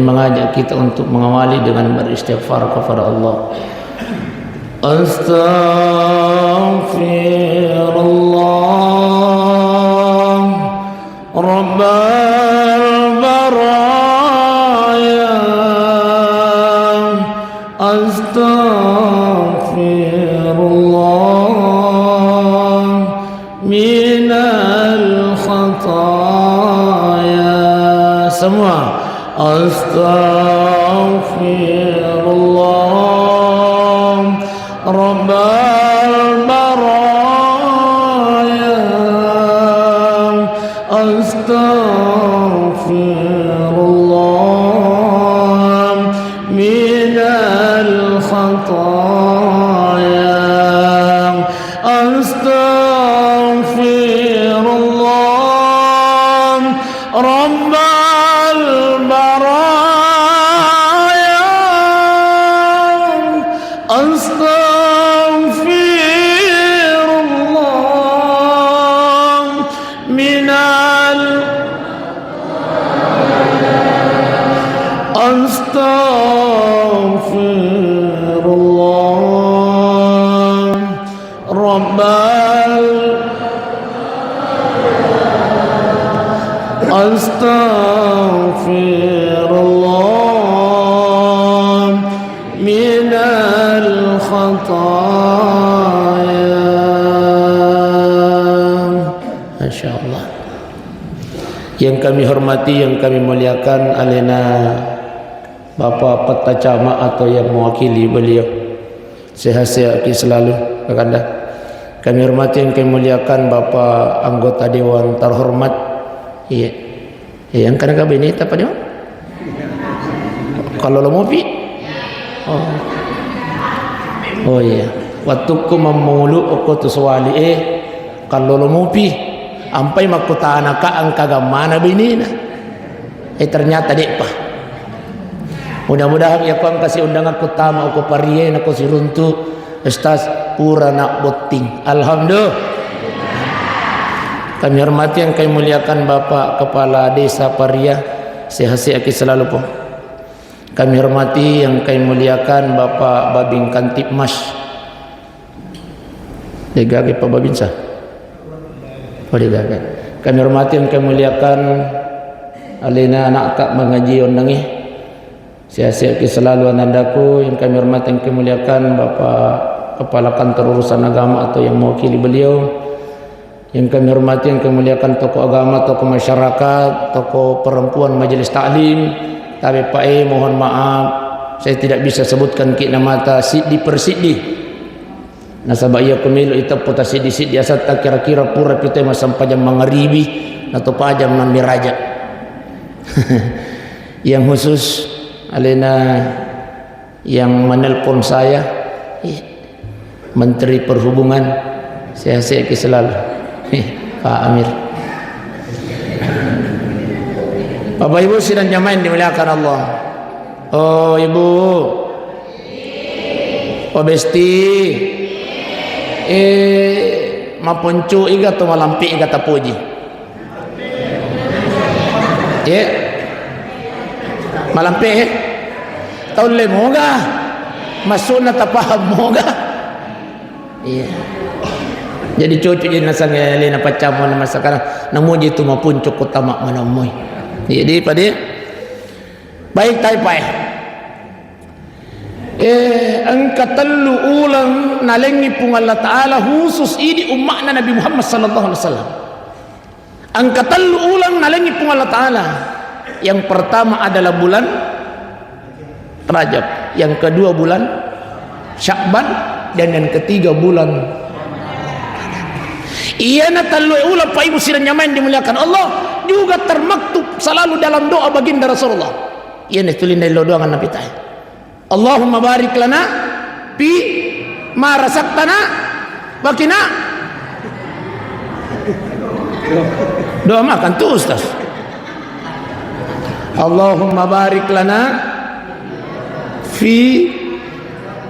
mengajak kita untuk mengawali dengan beristighfar kepada Allah. Astaghfirullah Rabbal baraya, astaghfirullah minal khataya. Semua astaghfirullah Rabbal baraya, astaghfirullah minal khataya, astaghfirullah Rabbal baraya, astaghfirullah minal, astaghfirullah Rabbal, astaghfirullah minal khataya. Masyaallah. Yang kami hormati, yang kami muliakan alena Bapak Peta Camat atau yang mewakili beliau, sehat-sehat selalu kakanda. Kami hormati, yang kami muliakan Bapak anggota Dewan terhormat. Iya, yang kadang-kadang ini apa dia? Kalau lo mau pi, oh iya, waktu ku memulu aku tu suali kalau lo mau pi, ampai makuta anak angka gamana bini na, ternyata dek pa. Mudah-mudahan ya kau kasih undangan aku tamu aku parie aku si runtu estas pura nak boting. Alhamdulillah. Kami hormati, yang kami muliakan Bapak Kepala Desa Paria, sehat-sehat selalu po. Kami hormati, yang kami muliakan Bapak Babin Kantipmas. Degage Pak Babin sah. Oh degage. Kami hormati, yang kami muliakan alena anak tak mengaji ondangi. Sehat-sehat selalu anandaku. Yang kami hormati, yang kami muliakan Bapak Kepala Kantor Urusan Agama atau yang mewakili beliau. Yang kami hormati, yang kami muliakan tokoh agama, tokoh masyarakat, tokoh perempuan majelis taklim. Tapi Pak mohon maaf, saya tidak bisa sebutkan ki nama ta Sidi Persidi. Nasabah ia kemilu itu putar Sidi Sidi asal tak kira-kira pura pita sampai jam mangaribi atau pajam miraja. Yang khusus alena yang menelpon saya, Menteri Perhubungan, sehat-sehat selalu. Pak Amir. Bapak Ibu sidang jamaah yang dimuliakan Allah. Oh Ibu, oh Besti, mapuncu iga tu malampi iga tapuji. Malampi tahun le moga, masuk na tapaham moga. Iya. Jadi cucu jadi nasang lena pacamu nama sekarang namuji tu mapuncuk utama manamui. Jadi pada baik tai pai. Angka telu ulang nalengi pung Allah Taala khusus ini umatna Nabi Muhammad sallallahu alaihi wasallam. Angka telu ulang nalengi pung Allah Taala. Yang pertama adalah bulan Rajab, yang kedua bulan Syakban, dan yang ketiga bulan Iyana talui ulang Pak Ibu sidang nyaman dimuliakan Allah juga termaktub selalu dalam doa baginda Rasulullah. Iyana tulin dari doa dengan Nabi Ta'ala. Allahumma barik lana fi ma rasaktana bakina. Doa makan tuh Ustaz. Allahumma barik lana fi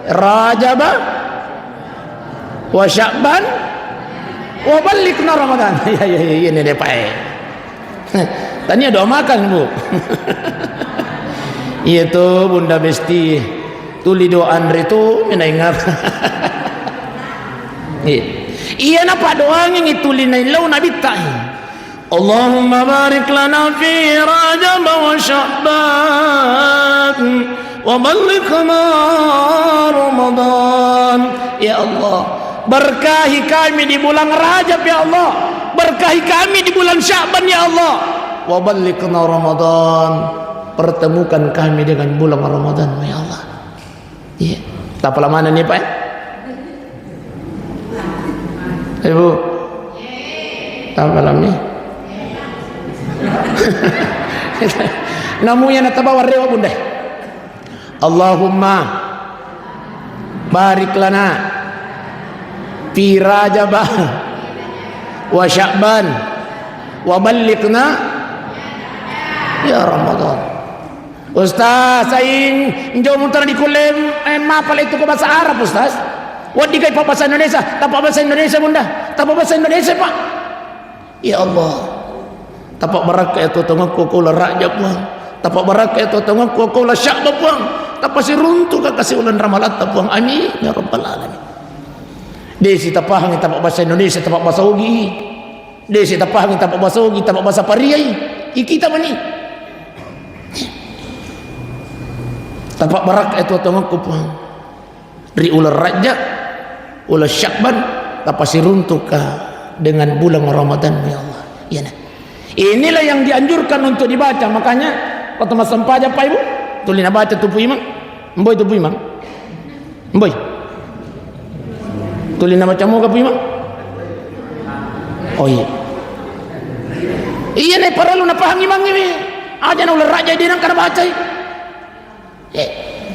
Rajaba wa Sya'ban wa balikna Ramadan. Ya ini deh Pak. Tanya doa makan Bu. Iya tuh Bunda Besti tuli doa Andre tuh menaingat. Iya napa doanya ngituli nailau nabi tahi. Allahumma barik lana fi Rajab wa Sya'ban wa ballighna Ramadan. Ya Allah, berkahi kami di bulan Rajab ya Allah, berkahi kami di bulan Sya'ban ya Allah, wa ballighna Ramadan, pertemukan kami dengan bulan Ramadan ya Allah. Iya, tak pala mana nih Pak? Ibu, tak pala nih. Namunya natabawa rewa Bunda. Allahumma barik lana fi Rajab wa Sya'ban wa ballighna ya Ramadan. Ustaz saing njau mutar di kulem mapal itu ke bahasa Arab Ustaz. Wadi kai bahasa Indonesia, tapak bahasa Indonesia Bunda, tapak bahasa Indonesia Pak. Ya Allah. Tapak baraka itu tengok kula Rajab puang, tapak baraka itu tengok kula Sya'ban puang, tapak si runtuh ka kasih ulan ramalan puang. Amin ya rabbal alamin. Desi tapahang tapak bahasa Indonesia, tapak bahasa Ugi. Desi tapahang tapak bahasa Ugi, tapak bahasa Pariai. Kita mani. Tapak baraka itu tengok puang. Dari ulan Rajab, ulan Sya'ban, tapak si runtuh ka dengan bulan Ramadan ya Allah. Ya nah. Inilah yang dianjurkan untuk dibaca. Makanya waktu mas sampah Pak Ibu tulina baca tupu imam mboy tupu imam mboy tulina baca mo kapu imam. Oh iya iya nih para lu napahang imam ini aja na ular raja dia nang kana baca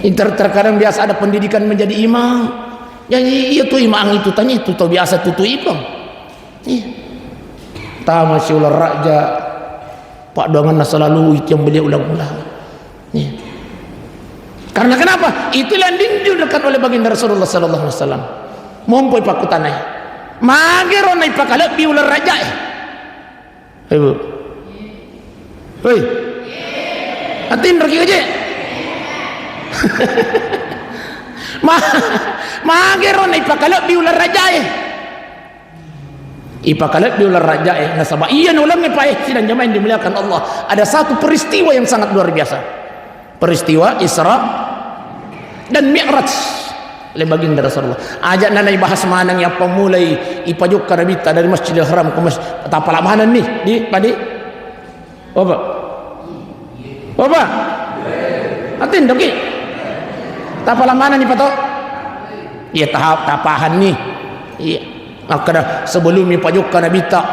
terkadang biasa ada pendidikan menjadi imam. Jadi iya tuh imam itu tanya itu tuh biasa tutu imam. Iya tama si ular raja Pak Dongan selalu itu yang beliau ulang-ulang ya. Karena kenapa? Itulah yang dianjurkan oleh baginda Rasulullah sallallahu alaihi wasallam. Mompoi pakutanai magero nai pakalak bi ular raja Ibu hei atin raki aja magero nai pakalak bi ular raja ipakalat di ular raja nasabah iya nulang Pak sidang jamaah yang dimuliakan Allah. Ada satu peristiwa yang sangat luar biasa, peristiwa Isra dan Mi'raj oleh baginda Rasulullah. Ajak nanai bahas manang yang pemulai ipajuk karabita dari Masjidil Haram ke masjid tapala mana nih di padi apa atin doki tapala mana nih pato iya tahap tapahan nih iya. Maka sebelum pajukan Nabi tak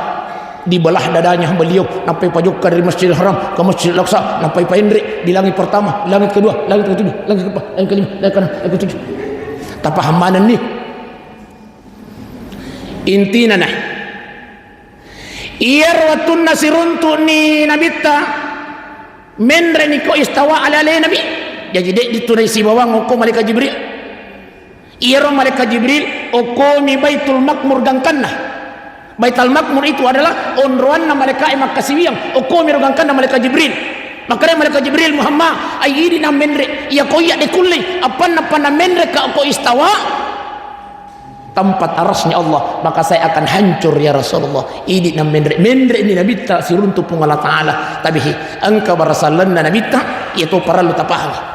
dibelah dadanya beliau sampai pajukan dari Masjidil Haram ke Masjidil Aqsa sampai paindri di langit pertama, langit kedua, langit ketujuh, langit keempat, langit kelima, langit keenam, langit ketujuh. Tapahaman ni intina nah. Iyarwatun nasiruntu ni Nabi ta menre ni ko istawa ala nabi. Jadi ditunai si bawang hukum malaikat Jibril. Iro malaikat Jibril okomi Baitul Makmur gangkanna. Baitul Makmur itu adalah onroan na malaikat makasiwiyang okomi gangkanna malaikat Jibril. Makanya malaikat Jibril Muhammad ayidi na menre ya koya de kulli apan na menre ka ko istawa tempat arasnya Allah, maka saya akan hancur ya Rasulullah. Ini na menre ini nabi ta siruntu pung Allah taala tabihi angka barasallanna nabi ta itu para lu tapahang.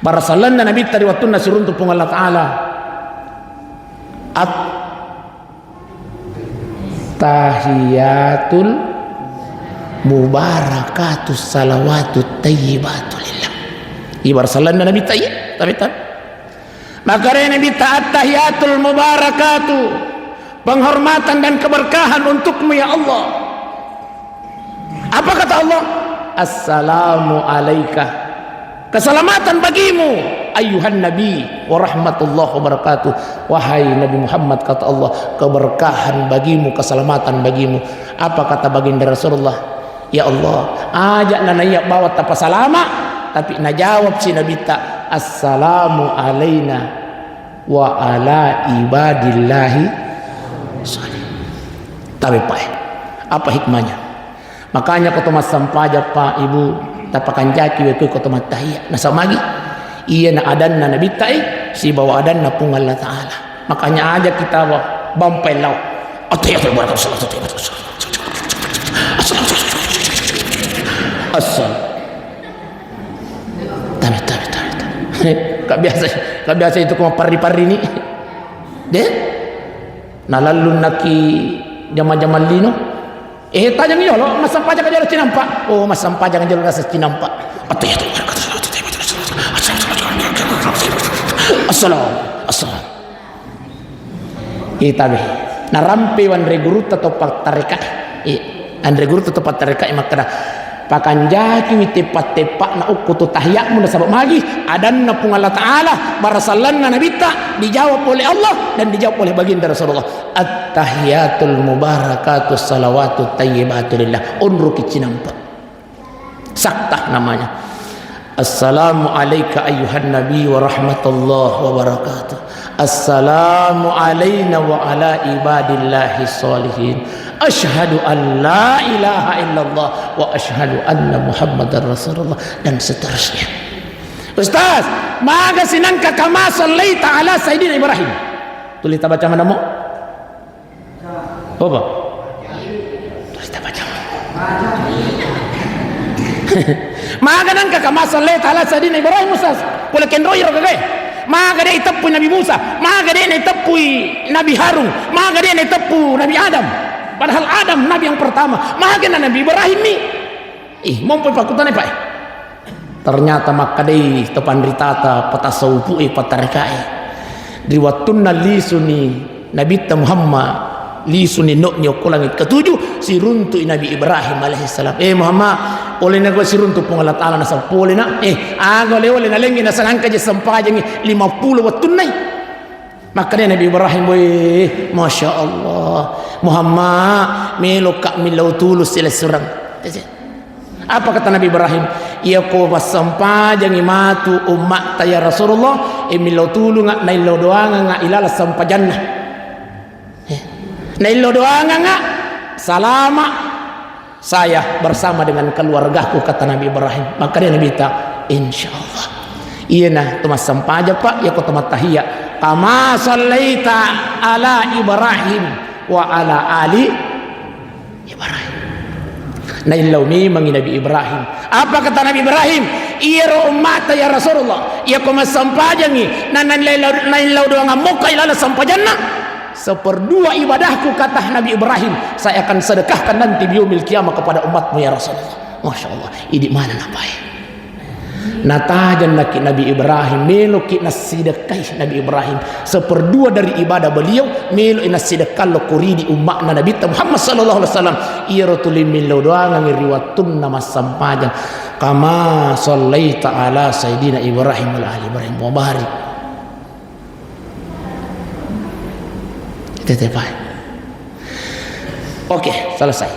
Barasalan na nabi tadi waktu nasirun tu Allah Taala at tahiyatul mubarakatus salawatut tayyibatul lillah. Barasalan na nabi tayi tapi maka nabi taat tahiyatul mubarakatu penghormatan dan keberkahan untukmu ya Allah. Apa kata Allah? Assalamu alaika, keselamatan bagimu ayuhan nabi wa rahmatullahi wa barakatuh. Wahai Nabi Muhammad kata Allah, keberkahan bagimu, keselamatan bagimu. Apa kata baginda Rasulullah? Ya Allah, ajak nanaya bawa tapa salama, tapi najawab si Nabi ta assalamu alaina wa ala ibadillahi salih. Tapi Pak, apa hikmahnya? Makanya kata Mas Sampaja Pak Ibu tapakan jaki we ko tomat tahiyya na samagi iya na adan na nabitai si bawa adan na pung Allah Ta'ala. Makanya aja kita bampai lau asal kak biasa itu kuma pari ni deh nalalun naki jama-jama lino tajang iyo lo masampa jangan jalo cinampa oh masampa jangan jalo rasa cinampa assalam kita be narampe Andre Guru tetap tareka Andre Guru tetap tareka makna pakanjaki witepat-tepak na ukutu tahiyat mun sabab magi adanna pung Allah Ta'ala barasallanna nabita dijawab oleh Allah dan dijawab oleh baginda Rasulullah at-tahiyatul mubarakatus salawatut thayyibatu lillah unru kicinampa sakta namanya. Assalamu alayka ayyuhan nabi wa rahmatullahi wa barakatuh. Assalamu alayna wa ala ibadillahi salihin. Ashhadu an la ilaha illallah wa ashhadu anna muhammadar rasulullah dan seterusnya. Ustaz, maga sinangka kama sallaita ala sayyidina Ibrahim. Tulis ta baca mana mo? Apa? Tulis ta baca. Maga nangka kama sallaita ala sayyidina Ibrahim Ustaz. Kula kendro iro kagay. Maga dia itapu Nabi Musa, maga dia itapu Nabi Harun, maga dia itapu Nabi Adam. Padahal Adam Nabi yang pertama, maga Nabi Ibrahim ni. Mampu pakutan pak. Ternyata makadai tepan ritata patasawupu patarekai. Riwatunna lisuni Nabi Muhammad lisuni noknya kulangit ketujuh si runtu Nabi Ibrahim alaihissalam. Muhammad oleh na si runtu pung Allah Ta'ala na sapole na aga oleh na lengi na sangka je sampajang 50 watun nai. Maka dia Nabi Ibrahim Masya Allah Muhammad melokak milau tulus sila surang. Apa kata Nabi Ibrahim? Ia ko sampajang matu umat ya Rasulullah milau tulu ngak nailo doang ngak ilala sampajanna. Nailo doang ngak salama saya bersama dengan keluargaku kata Nabi Ibrahim. Maka dia Nabi ta insyaallah iya nah tumas sampaja pak ya ko tumat tahiyya kama sallaita ala Ibrahim wa ala ali Ibrahim. Nailau mi mangi Nabi Ibrahim. Apa kata Nabi Ibrahim? Iya umat ya Rasulullah ya ko mas sampajangi nan nailau doang muka ilala sampajanna. Seperdua ibadahku kata Nabi Ibrahim saya akan sedekahkan nanti biumil kiamah kepada umatmu ya Rasulullah. Masya Allah ini mana napai natajan naki Nabi Ibrahim meloki nasidekai Nabi Ibrahim seperdua dari ibadah beliau melo inasidekal lo kuridi umatna Nabi Muhammad sallallahu alaihi wasallam iratuli milo doang ngiriwatun nama sampajan kama sallaita ala sayyidina Ibrahim wa ali Ibrahim wa barik. Oke, selesai.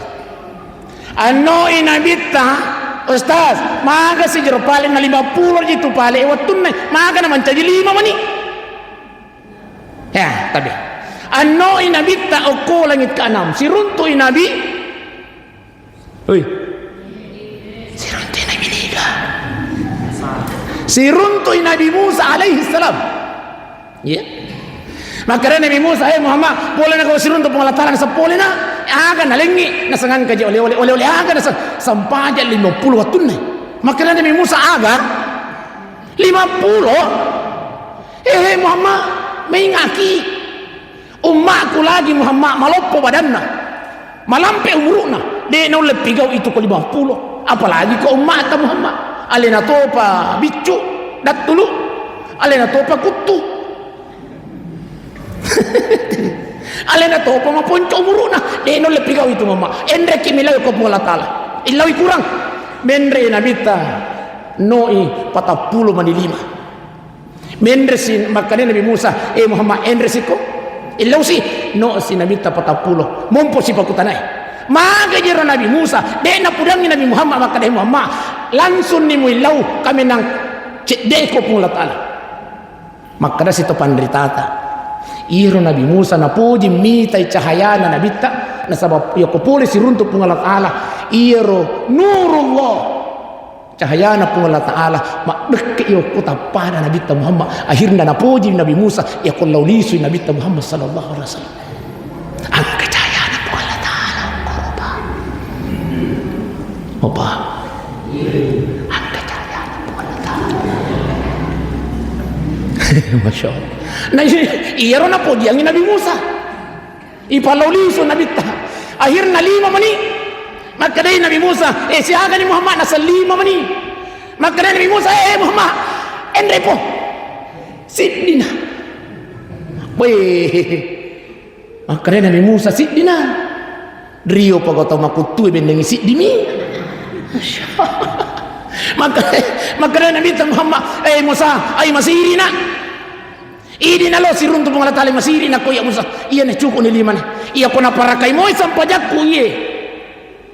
Ano inabita Ustaz, maga si jero paling na 50 gitu paling watun na maga naman jadi 5 mani. Ya, tabi. Ano inabita oko langit ke-6 si runtu inabi. Oi. Si runtu inabi niga. Si runtu inabi Musa alaihi salam. Ya. Maka Nabi Musa Muhammad boleh nak kau sirun untuk pengalataran sepuluh na aga nalengi nasangan kaji oleh aga nasa sampaja 50 watun na. Maka Nabi Musa aga 50. Muhammad mengaki umatku lagi Muhammad malopo badanna malampe umuruna de no lepigau itu ko 50 apalagi ko umat Muhammad alena topa bicu dat dulu alena topa kutu alena to pa maponco muruna de no le pigau itu mama endre ki milaw ko Allah Taala ilawi kurang mendre nabita noi 40 mani 5 mendre sin makane Nabi Musa Muhammad endre siko ilaw si no si nabita 40 mompo si pakutanay maga jero Nabi Musa de na pudangi Nabi Muhammad makane Muhammad langsung ni mo ilaw kami nang de ko Allah Taala makada si to pandritata iro Nabi Musa na puji mitai cahaya na nabita na sabab ya ko puli si runtup ng Allah Ta'ala iro nurullah cahaya na pun Allah Ta'ala mak dekke yo kota pada Nabi Muhammad akhirnya na puji Nabi Musa ya kullau lisu Nabi Muhammad sallallahu alaihi wasallam angka cahaya na pun Allah Ta'ala opa angka cahaya na pun Allah Ta'ala Masya Allah nah iya na puji ang Nabi Musa ipalau lisu Nabi akhirnya 5 menit. Maka dari Nabi Musa, siapa ni Muhammad nasa 5 menit. Maka dari Nabi Musa, Muhammad, enrepo, sidina. Weh, maka dari Nabi Musa sidina. Rio pagoto makutu bendengi sidimi. Maka dari Nabi Muhammad, Musa, masiri na. Ini nalo sirun tu pengalat tali masiri na ko ya Musa. Iya na cukup ni 5. Iya ko na parakai mo sampajakku ye.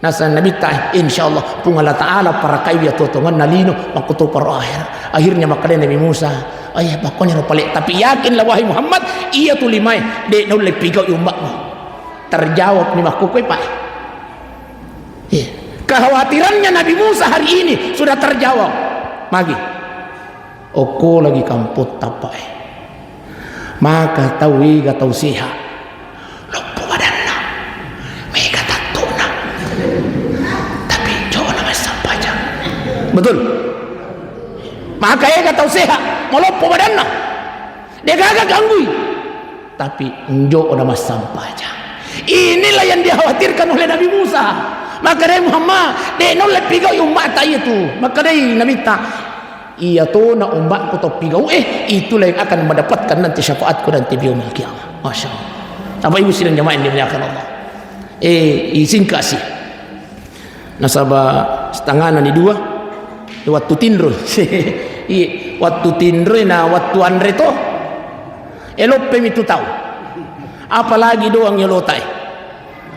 Nasa Nabi ta insyaallah pung Allah Taala para kaiya totongan nalino makuto para akhirnya makanya Nabi Musa bakonya no palik tapi yakin lah wahai Muhammad iya tu 5 de no le pigau umatmu terjawab ni makku kowe pak kekhawatirannya Nabi Musa hari ini sudah terjawab magi oko lagi kamput tapai maka tawi ga tausiha betul maka ya kata sehat melopo badanna dia gagak ganggu tapi enjo udah mas sampainya inilah yang dikhawatirkan oleh Nabi Musa maka dari Muhammad dia nolak pigau umat itu maka dari Nabi ta iya tu na umat ku pigau itulah yang akan mendapatkan nanti syafaatku nanti di yaumil qiyamah Masya Allah apa ibu sidang jamaah yang dimuliakan Allah izin kasih nasabah setengah nani 2 waktu tindro waktu tindro na waktu andre to elope mitu tahu apalagi doang yelotai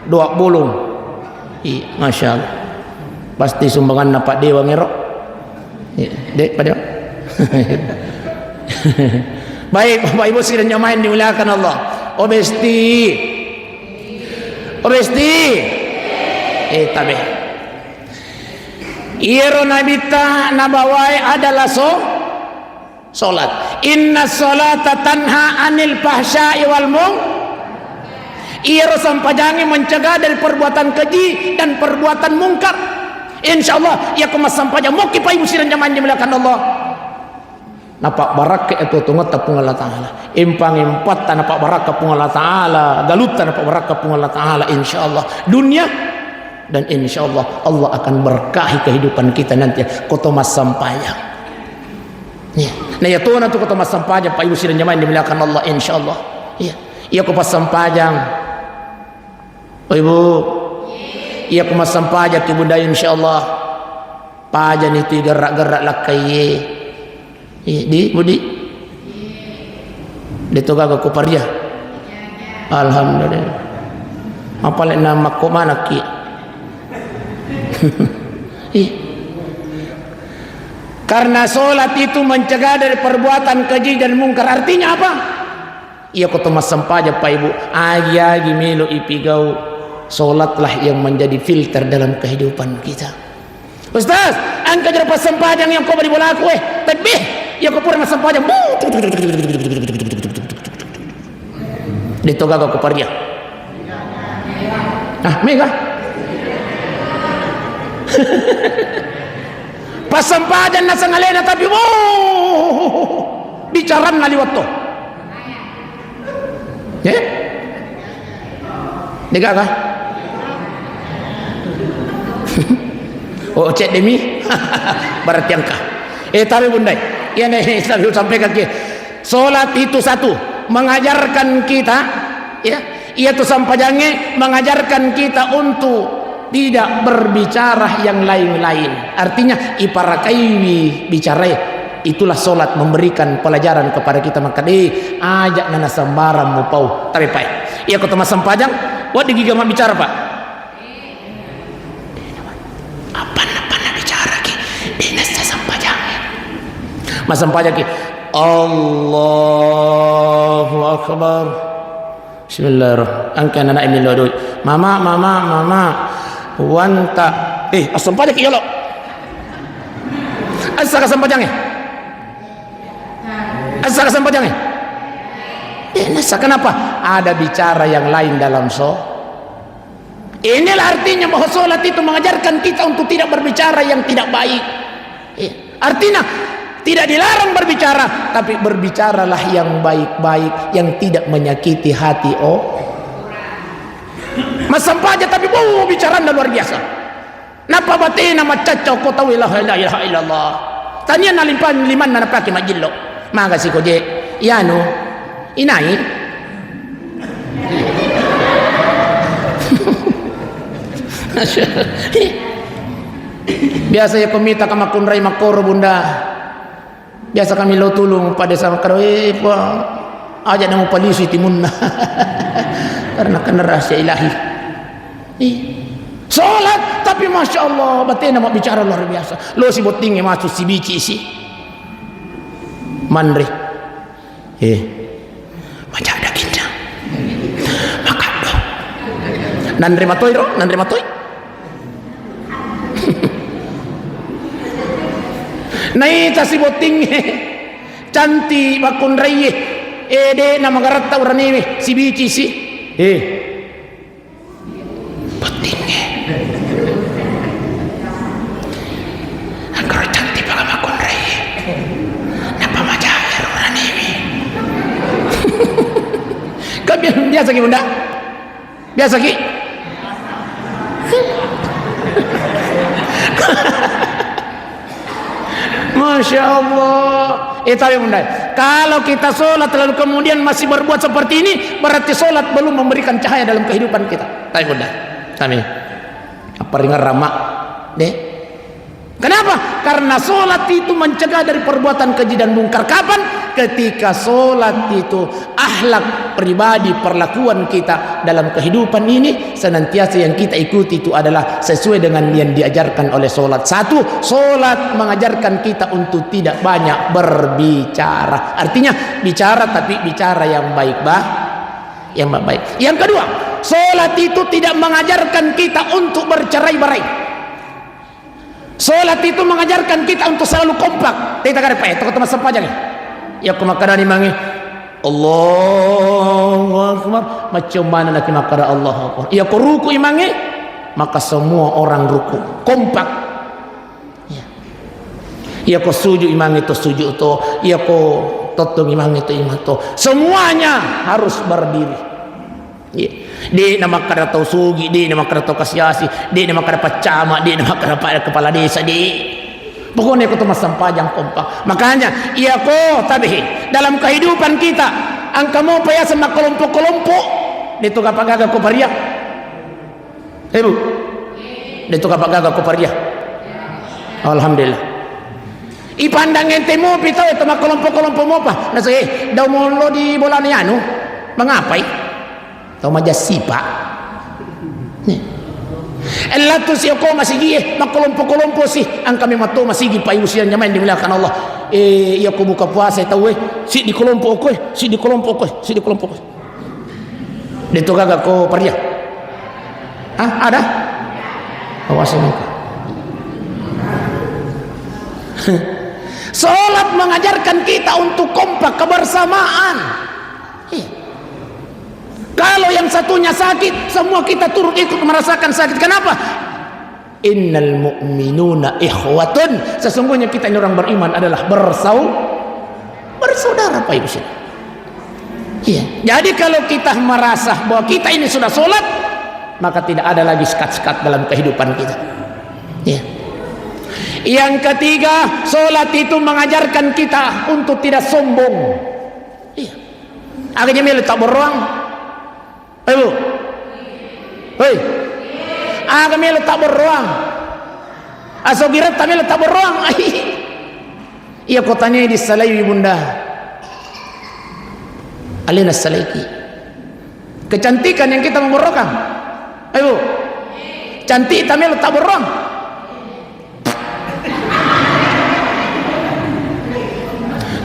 doa bolong Masya Allah pasti sumbangan na Pak Dewa ngerok dek Pak Dewa baik Bapak Ibu sekalian jamaah dimuliakan Allah obesti tabeh Iro nabita nabawai adalah solat. Inna solata tanha anil fahsya'i wal Iro sampajangi mencegah dari perbuatan keji dan perbuatan mungkar. Insyaallah ia kemas sampajang moki pa ibu siran jamaah dimuliakan Allah. Napak baraka itu tungat tapung Allah Ta'ala impang empat napak baraka pung Allah Ta'ala galutan napak baraka pung Allah Ta'ala insyaallah dunia dan insyaallah Allah akan berkahi kehidupan kita nanti koto mas sampayang nah ya tuh nanti koto mas sampayang Pak Ibu sidang jamaah dimuliakan Allah insyaallah iya ko pas sampayang Ibu iya ko mas sampayang ki bunda insyaallah pajan itu gerak-gerak lakai di budi ditoga ko parja alhamdulillah apa lek nama ko mana ki karena solat itu mencegah dari perbuatan keji dan mungkar artinya apa iya kau mas sampaja Pak Ibu ayah gimelo ipigau solatlah yang menjadi filter dalam kehidupan kita Ustaz angka jero pas sampajang yang kau beri bola aku takbih iya kau pura mas sampajang ditoga kau parja mega pas sampajan nasa ngalena tapi bicaran ngaliwat to dega kah cek demi berarti angka tapi bundai ya nih sampai kaki solat itu satu mengajarkan kita ia tuh sampajangnya mengajarkan kita untuk tidak berbicara yang lain-lain artinya iparakai bicara itulah solat memberikan pelajaran kepada kita maka ajak nana sambaran mupau tapi Pak iya kota mas sampajang wad digigam bicara Pak apa bicara ki dinasnya sampajang mas sampajang ki Allahu Akbar bismillahirrahmanirrahim angka anak ini lodoy mama wanta asam pada ki yolo Asa kasampajangnya? Asa kasampajangnya? Nasa kenapa? Ada bicara yang lain dalam Inilah artinya bahwa sholat itu mengajarkan kita untuk tidak berbicara yang tidak baik. Artinya tidak dilarang berbicara, tapi berbicaralah yang baik-baik, yang tidak menyakiti hati. Mas sampaja tapi bicara luar biasa. Napa batina macacau ko tahu la ilaha illallah. Tanya nalimpan liman na napaki majillo. Maka si koje yano inai. Biasa ya komita kama kunrai makoro bunda. Biasa kami lo tulung pada sama karo aja namo polisi timunna. Karena kena rahasia ilahi. Salat tapi masya Allah batin mau bicara luar biasa. Lo si botingnya masuk si bici si mandri. Macam ada kinjang. Makan dong. Nandri matoy ro, nandri matoy. Naita si botingnya cantik bakun raye. Ede nama garata orang ini si bici si. Botingnya. Angkor cantik bakal bakun raye. Napa majahir orang ini? Kau biasa ki bunda? Biasa ki? Masya Allah. Tapi bunda, kalau kita sholat lalu kemudian masih berbuat seperti ini, berarti sholat belum memberikan cahaya dalam kehidupan kita. Tapi bunda, kami apa ringan ramak deh. Kenapa? Karena sholat itu mencegah dari perbuatan keji dan mungkar. Kapan? Ketika sholat itu akhlak pribadi perlakuan kita dalam kehidupan ini senantiasa yang kita ikuti itu adalah sesuai dengan yang diajarkan oleh sholat. Satu, sholat mengajarkan kita untuk tidak banyak berbicara. Artinya bicara tapi bicara yang yang baik. Yang kedua, sholat itu tidak mengajarkan kita untuk bercerai-berai. Sholat itu mengajarkan kita untuk selalu kompak. Kita kata pak, itu kata masa pajang. Ya kemakadani mangi Allahu Akbar. Macam mana nak makada Allahu Akbar? Ya ko ruku imangi, maka semua orang ruku kompak. Ya ko sujud imangi to sujud to. Ya ko totong imangi to imang to. Semuanya harus berdiri. Di nama kada tau sugi, di nama kada tau kasiasi, di nama kada pacama, di nama kada kepala desa, di pokoknya itu masam pajang kompak. Makanya iya ko tabihi dalam kehidupan kita angka mo paya sama kelompok-kelompok dito kapag gaga ko pariya. Ibu dito kapag gaga ko pariya. Alhamdulillah. Ipandang ente mo pito ito mga kelompok-kelompok mo pa. Nasa daw mo lo di bola ni ano? Mangapai? Tau majasipa nih Allah tu si ako masigi makelompok-kelompok sih ang kami mato masigi payusian nyaman dimuliakan Allah iya ko buka puasa tahu si di kelompok ko si di kelompok ko si di kelompok ko dito kagak ko pariya ada awasan ko. Salat mengajarkan kita untuk kompak kebersamaan. Kalau yang satunya sakit, semua kita turut ikut merasakan sakit. Kenapa? Innal mu'minuna ikhwatun. Sesungguhnya kita ini orang beriman adalah bersaudara Pak Ibu. Iya. Jadi kalau kita merasa bahwa kita ini sudah sholat, maka tidak ada lagi sekat-sekat dalam kehidupan kita. Iya. Yang ketiga, sholat itu mengajarkan kita untuk tidak sombong. Iya. Akhirnya milik tak beruang. Ayo, hei, kami letak beruang. Asogirat kami letak beruang. Iya kotanya di Salaiwi bunda. Alina Salaiki. Kecantikan yang kita memborokkan. Ayo, cantik kami letak beruang.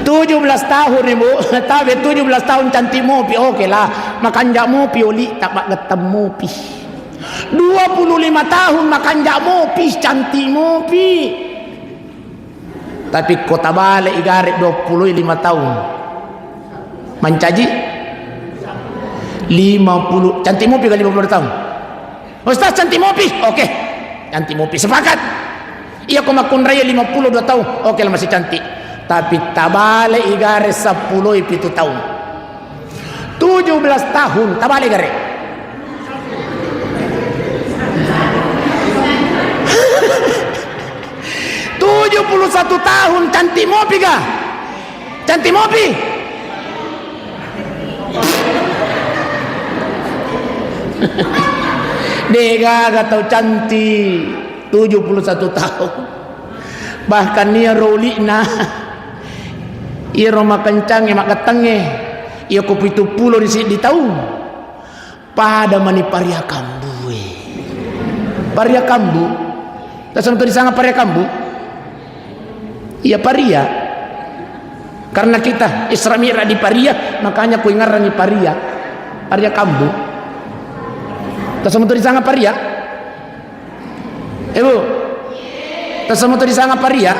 17 tahun ibu, tapi 17 tahun cantik mopi, oke lah. Makan jak mopi, oli tak bak getem mopi. 25 tahun makan jak mopi, cantik mopi. Tapi kota balik igarek 25 tahun. Mencaji 50. Cantik mopi kali 50 tahun. Ustaz cantik mopi. Oke. Cantik mopi sepakat. Iya kau makun raya 52 tahun. Oke lah masih cantik. Tapi tabale igare 10 tahun. 17 tahun tabale igare. Tujuh 71 tahun cantik mopi kah? Cantik mopi. Dega tahu cantik 71 tahun. Bahkan dia rolina ia roma kencang mak ketenge ia kopi tu pulo di tahun pada mani paria kambu paria kambu tak sampai di sana paria kambu ia paria karena kita Isra Mi'raj di paria makanya ku ingarani paria kambu tak sampai di sana paria ibu tak sampai di sana paria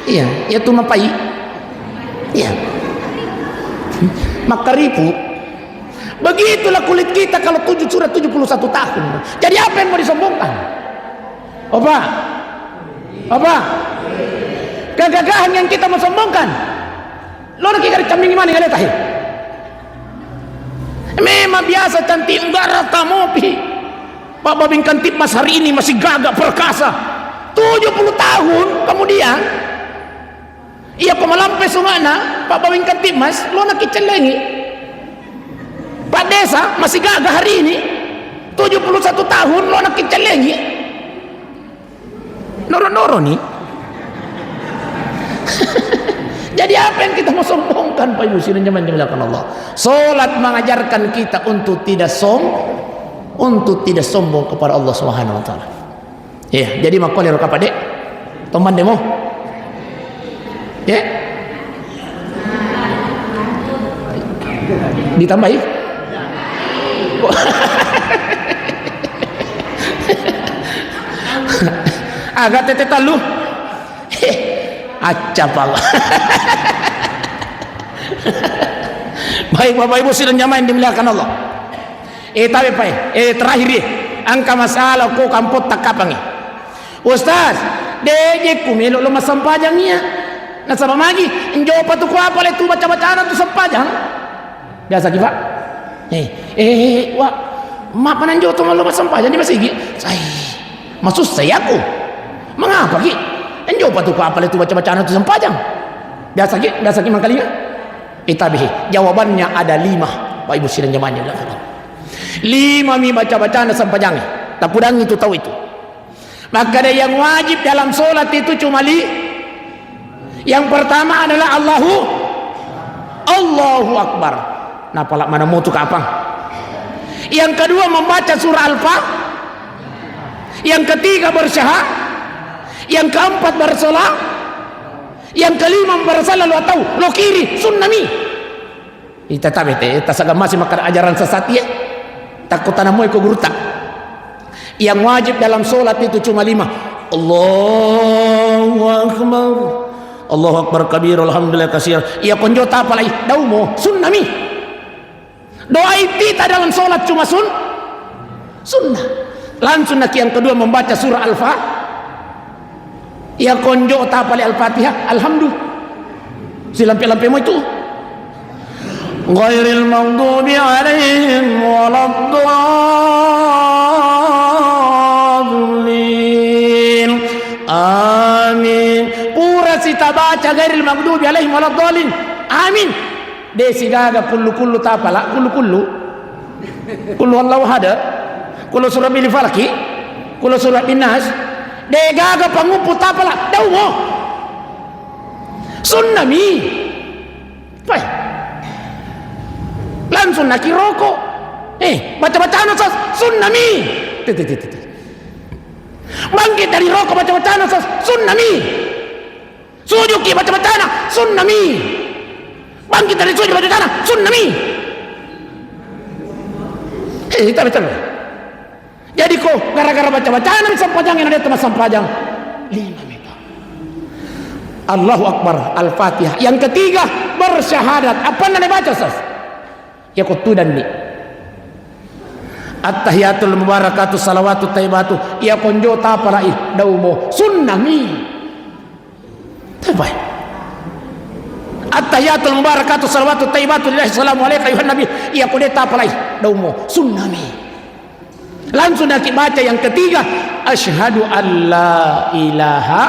iya ia tu mapai iya makaripu begitulah kulit kita kalau sudah 71 tahun. Jadi apa yang mau disombongkan? Apa kegagahan yang kita mau sombongkan lo lagi kari kambing mana kali tahir memang biasa cantik enggak rata mopi Pak Babing Kantip Mas hari ini masih gagah perkasa 70 tahun kemudian iya kau melampai sungana Pak Babing Kantip Mas lo nak kicelengi Pak Desa masih gagah hari ini 71 tahun lo nak kicelengi noro-noro nih. Jadi apa yang kita mau sombongkan Pak Ibu Sirin zaman dimuliakan Allah? Salat mengajarkan kita untuk tidak sombong kepada Allah Subhanahu wa taala. Ya, jadi makole ro kapade toman demo. Ya. Ditambahi? Agak tetetan lu. Acap Allah. Baik Bapak Ibu sidang jamaah yang dimuliakan Allah. Tapi Pak, terakhir angka masalah ko kampot tak kapang. Ustaz, deje ku melo lo masampajangnya. Nasaba magi, enjo patu ko apa le tu baca-bacaan tu sampajang. Biasa ki Pak. Wah, ma pananjo to lo masampajang di masigi. Maksud saya aku. Mengapa ki? Enjo patu ko apa le tu baca-bacaan tu sampajang. Biasa ki mangkalinya. Itabihi. Jawabannya ada 5. Pak Ibu sidang jamaah yang dimuliakan Allah. 5 mi baca-bacaan sampajang. Tak pudang itu tahu itu. Maka ada yang wajib dalam solat itu cuma yang pertama adalah Allahu Akbar. Nah palak mana mutu kapang. Yang kedua membaca surah Al-Fatihah. Yang ketiga bersyahadat. Yang keempat bersolat. Yang kelima bersalah lo tahu lo kiri sunnami. Ita tabe te tasaga masih makan ajaran sesat ya. Takut tanamu iko guru tak. Yang wajib dalam solat itu cuma 5. Allahu Akbar. Allahu Akbar kabir alhamdulillah katsir. Ia konjota apa lagi? Daumo sunnami. Doa kita dalam solat cuma sunnah. Langsung nak yang kedua membaca surah Al-Fatihah. Ia konjota apa Al-Fatihah. Alhamdulillah. Silampi-lampimu itu. Ghairil maghdubi alaihim waladdallin. Amin. Pura sita baca ghairil maghdubi alaihim waladdallin. Amin. Desi gaga kullu tapala kullu Allahu hada kullu surah bil falaki kullu surah bin nas de gaga pangupu tapala daumo sunnami pai langsung naki rokok baca-bacaan Ustaz sunnami bangkit dari rokok baca-bacaan Ustaz sunnami sujuki baca-bacaan sunnami bangkit dari sujud baca-bacaan sunnami kita betul. Jadi kok gara-gara baca-bacaan sampajang yang ada teman sampajang 5 meter Allahu Akbar, Al-Fatihah. Yang ketiga bersyahadat. Apa yang dibaca Ustaz? Ya kutudan ni. At-tahiyatul mubarakatuh salawatut taibatu ya konjo tapalai daumo sunnami. Tabai. At-tahiyatul mubarakatuh salawatut taibatu lillahi salamu alayka ayuhan nabi ya konjo tapalai daumo sunnami. Langsung nak baca yang ketiga, asyhadu an la ilaha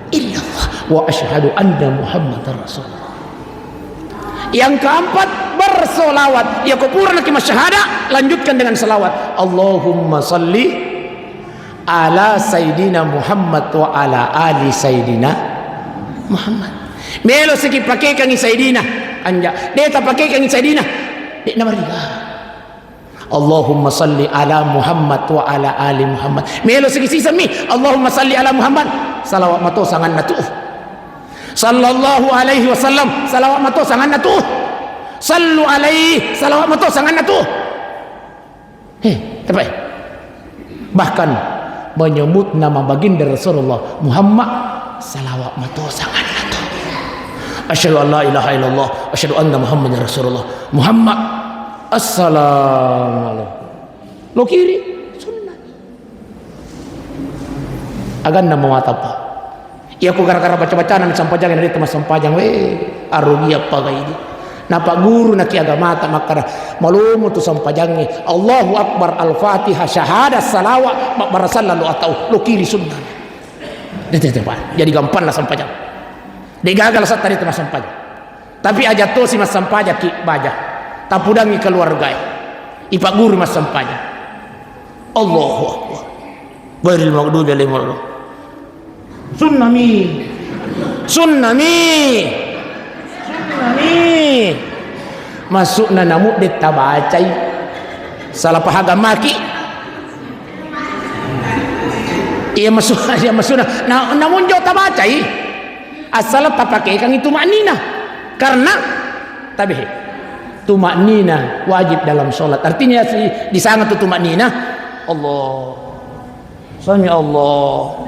illallah wa asyhadu anna muhammadar rasulullah. Yang keempat bersolawat. Ya kupurna ki masyahada, lanjutkan dengan selawat. Allahumma salli ala sayyidina Muhammad wa ala ali sayyidina Muhammad. Melo siki pakai kangi sayyidina anja. Deta pakai kangi sayyidina. Dek nama dia. Allahumma salli ala Muhammad wa ala ali Muhammad. Melo siki sisa mi. Allahumma salli ala Muhammad. Salawat mato sangan natu. Sallallahu alaihi wasallam, salawat mato sangan natu. Sallu alaihi, salawat mato sangan natu. Tepat. Bahkan menyebut nama baginda Rasulullah Muhammad, salawat mato sangan natu. Asyhadu an la ilaha illallah, asyhadu anna Muhammadar Rasulullah. Muhammad, assalamualaikum. Lo kiri sunnah. Agan nama matapa. Ya aku gara-gara baca-bacaan sampajang dari teman sampajang arugi apa gay ini. Napa guru nak agama tak makara malumu tu sampajangnya. Allahu Akbar, Al-Fatihah, syahadat, salawat, barasan lalu atau lo kiri sunnah. Jadi gampang lah sampajang. Dia gagal saat tadi teman sampajang. Tapi aja tu si mas sampajang ki baja. Tapudangi keluarga. Ipak guru mas sampajang. Allahu Akbar. Ghairil maghdubi alaihim waladdallin. Sunnami, masuk na namu ditabacai salah pahagam maki. Iya masuk na namun jauh tabacai asal tapake kang itu maknina karena tabi tumaknina wajib dalam sholat. Artinya di sana tu maknina Allah sami Allah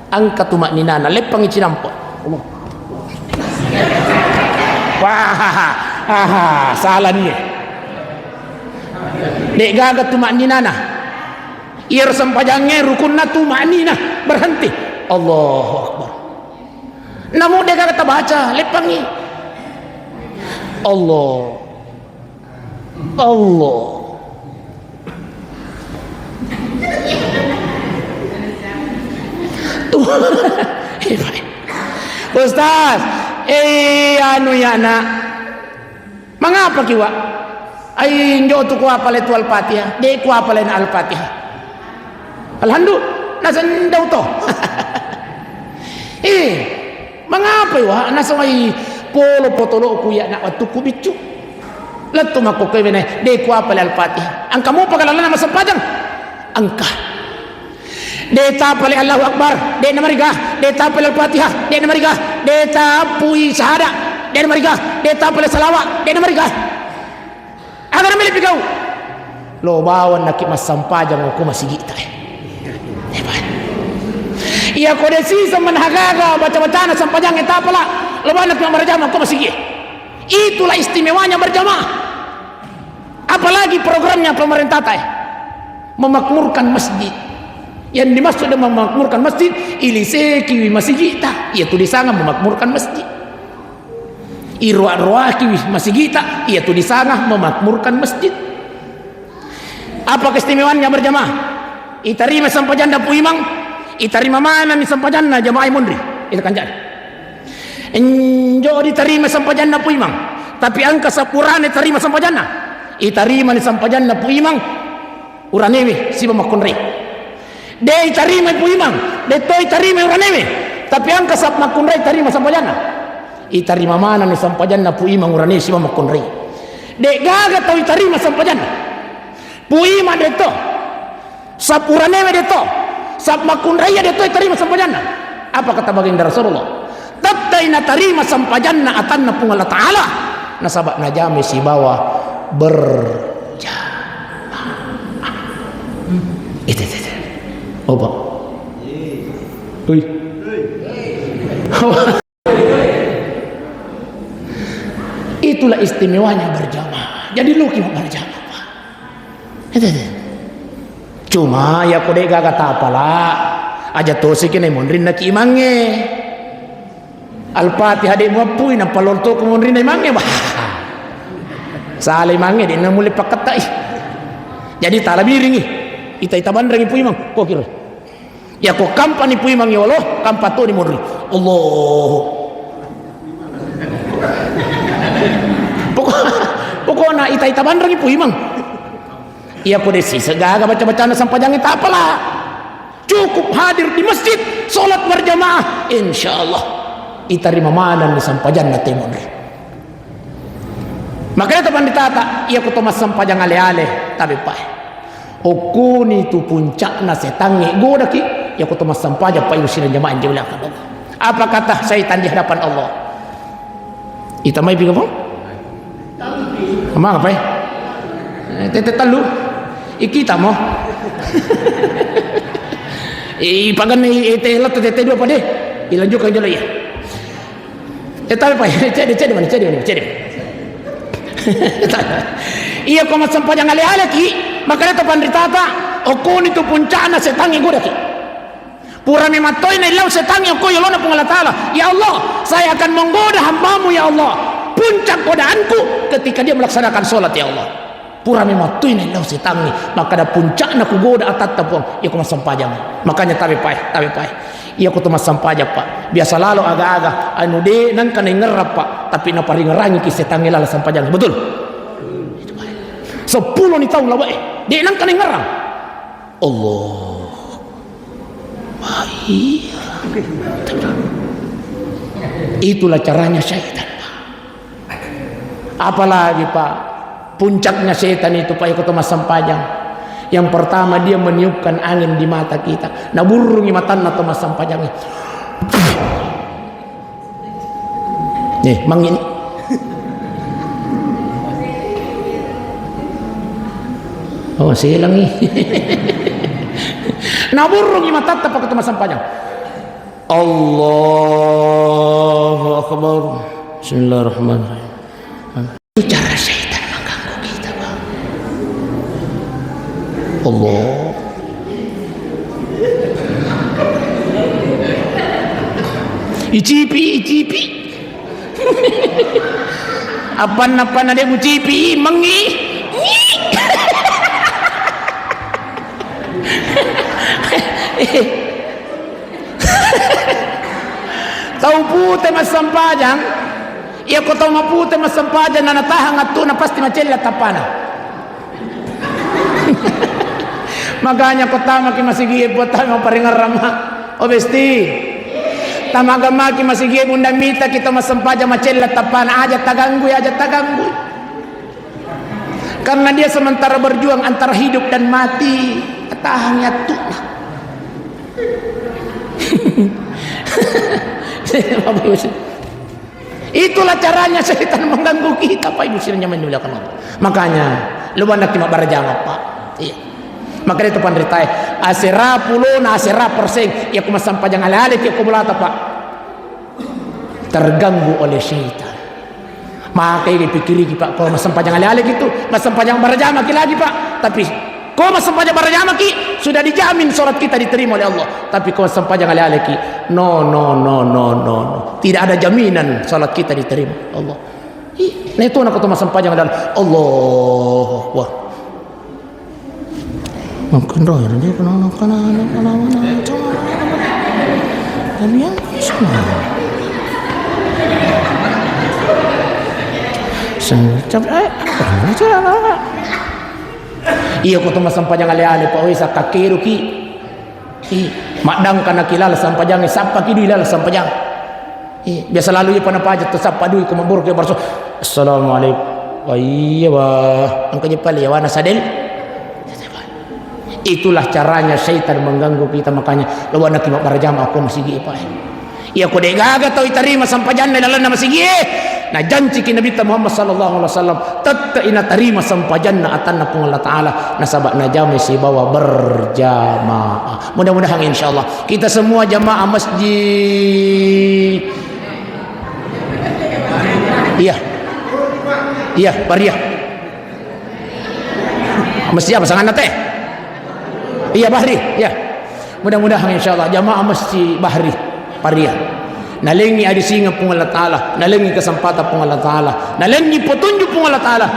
angkat tumaknina na lepang icinampo Allah. Wah, salah ni. Dek gagat tumaknina na. Ir sampajangnya rukunna tumaknina berhenti. Allahu Akbar. Namun dia kata baca lepangi. Allah. Allah. Ustaz, anu ya nak. Mengapa kiwa? Ai njo tu ku apal itu Al-Fatihah, de ku apal Al-Fatihah. Alhamdulillah, nasan daw to. Mengapa wa nasawai polo potolo ku ya nak waktu ku bicu. Latu mako kay bene, de ku apal Al-Fatihah. Ang kamu pagalalan na masapajang. Angka deta pale Allahu Akbar de namariga deta pale Al-Fatihah de namariga deta pui syahadat de namariga deta pale salawat de namariga agar namili pigau lo bawan nakit masampajang ko masigita iya ko desi sa manhagaga baca-bacaan sampajang eta pala lo banak yang berjamaah ko masigi. Itulah istimewanya berjamaah. Apalagi programnya pemerintah memakmurkan masjid. Yang dimaksud dengan memakmurkan masjid ilise kiwi masjid kita yaitu di sana memakmurkan masjid. Irwa-irwa kiwi masjid kita yaitu di sana memakmurkan masjid. Apa keistimewaannya berjamaah? Itarima sampajanda pu imang, itarima mana mi sampajanda jamaah mundri. Itu kan jadi. Enjo diterima sampajanda pu imang, tapi angka sapurane terima sampajanda. Itarima ni sampajanda pu imang uranewe si makunri. De tarima pu imang de toy tarima uranewe tapi angka sap makunrai tarima sampajana itarima mana ni sampajana pu imang urane si makunrai de gaga toy tarima sampajana pu imang de to sap uranewe de to sap makunrai de toy tarima sampajana. Apa kata baginda Rasulullah? Tattaina tarima sampajana atanna pung Allah taala nasabak najame si bawa berjamaah. Itu. Oba. Ui. Itulah istimewanya berjamaah. Jadi lu kira berjamaah Pak. Itu. Cuma ya kode gaga tapala aja tosi kene mondrin na ki imange. Al-Fatihah de muapui na palonto ko mondrin na imange bah. Sale imange di na muli paketai. Jadi talabiringi. Ita bandrangi pu imang ko kira. Ya ko kampani pu imang ya Allah, kampato ni mondrin. Allah. Pokoknya ita bandrangi pu imang. Ia kodesi segaga baca-baca na sampajang ita apalah. Cukup hadir di masjid, solat berjamaah, insyaallah ita rimamanan ni sampajan na timon. Makanya teman ditata, ia kutomas sampajang ale-ale, tapi pak. Okuni tu puncak na setangi goda ki, ia kutomas sampajang pa yusin jamaah jaulah kan Allah. Apa kata syaitan di hadapan Allah? Ita mai bingung apa? Amang apa? Tete talu. Ikita mo. Ipagan ni telat tete dua pada. Ilanjutkan dulu ya. Tapi pa, cede mana. Iya kau macam panjang ale-ale ki, makanya tu pandritata, okun itu puncana setangi gua ki. Pura mematoi na ilau setangi okun yolona pun Allah Taala. Ya Allah, saya akan menggoda hambamu ya Allah. Puncak godaanku ketika dia melaksanakan solat ya Allah. Pura mematui na ilau setangi, maka ada puncak na kugoda atat tapong. Ia ku masampajang. Makanya tabi pai. Ia ku tu masampajang pak. Biasa lalu aga-aga anu de nang kana ngerap pak, tapi na paringerangi ki setangi lala sampajang. Betul? 10 ni tahun lah bae. De nang kana ngerang. Allah. Baik. Itulah caranya syaitan pak. Apalagi pak, puncaknya setan itu pak ikut mas sampajang. Yang pertama dia meniupkan angin di mata kita. Naburungi matan atau mas sampajangnya. Nih mangin. Oh silang nih. Naburungi matan apa ketemu mas sampajang. Allahu Akbar. Bismillahirrahmanirrahim. Itu cara syaitan mengganggu kita bang. Allah. Icipi. Apa ada mu cipi mengi. Tahu putih mas sampajang. Ia ko tahu mapute mas sampajang na natahang at na pasti macella tapana. Maganya ko tama ki masigiyeb po tayo paringarama. O besti. Tamagama ki masigiyeb undamita kita mas sampajang macella tapana. Aja taganggu. Karena dia sementara berjuang antara hidup dan mati. Tahangnya tuna. Itulah caranya syaitan mengganggu kita pak ibu sirnya menyulakan Allah. Makanya lu banyak cuma berjamaah pak. Iya. Makanya itu pandritai asera puluna asera perseng ya kuma sampajang ale-ale ki kumulata pak. Terganggu oleh syaitan. Makanya dipikiri pak kalau sampajang ale-ale gitu, sampajang berjamaah lagi pak. Tapi kau sampajang berjamaah ki sudah dijamin sholat kita diterima oleh Allah. Tapi kau sampajang ale-ale ki no. Tidak ada jaminan sholat kita diterima Allah. Nah itu nak kau sampajang adalah Allah Akbar. Mungkin roh ya dia kena dan yang semua. Iya ko tuma sampajang ale-ale pa oy sa kakero ki. Madang kana kilala sampajang sapa ki duila sampajang. Biasa lalu ya panapajat to sapa duy ko mabur ke barso. Assalamualaikum. Iya bah, angkanya pali ya wana sadel. Itulah caranya syaitan mengganggu kita, makanya lawan nak barjam aku masih gi pa. Iya ko de gaga to itarima sampajan na dalan na masigi. Na janji ki Nabi Muhammad sallallahu alaihi wasallam tatta ina tarima sampajan na atanna pung Allah taala nasabak na jami si bawa berjamaah. Mudah-mudahan insyaallah kita semua jamaah masjid. Iya. Iya, Pariah. Masjid apa sangat teh? Iya, Bahri. Ya. Mudah-mudahan insyaallah jamaah Masjid Bahri Pariah. Nalengi adi singa pung Allah Ta'ala, nalengi kesempatan pung Allah Ta'ala, nalengi petunjuk pung Allah Ta'ala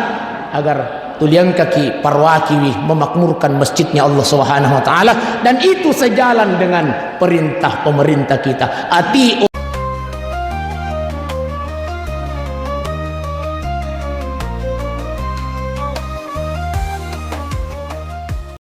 agar tuliang kaki parwakiwi memakmurkan masjidnya Allah Subhanahu wa taala, dan itu sejalan dengan perintah pemerintah kita. Ati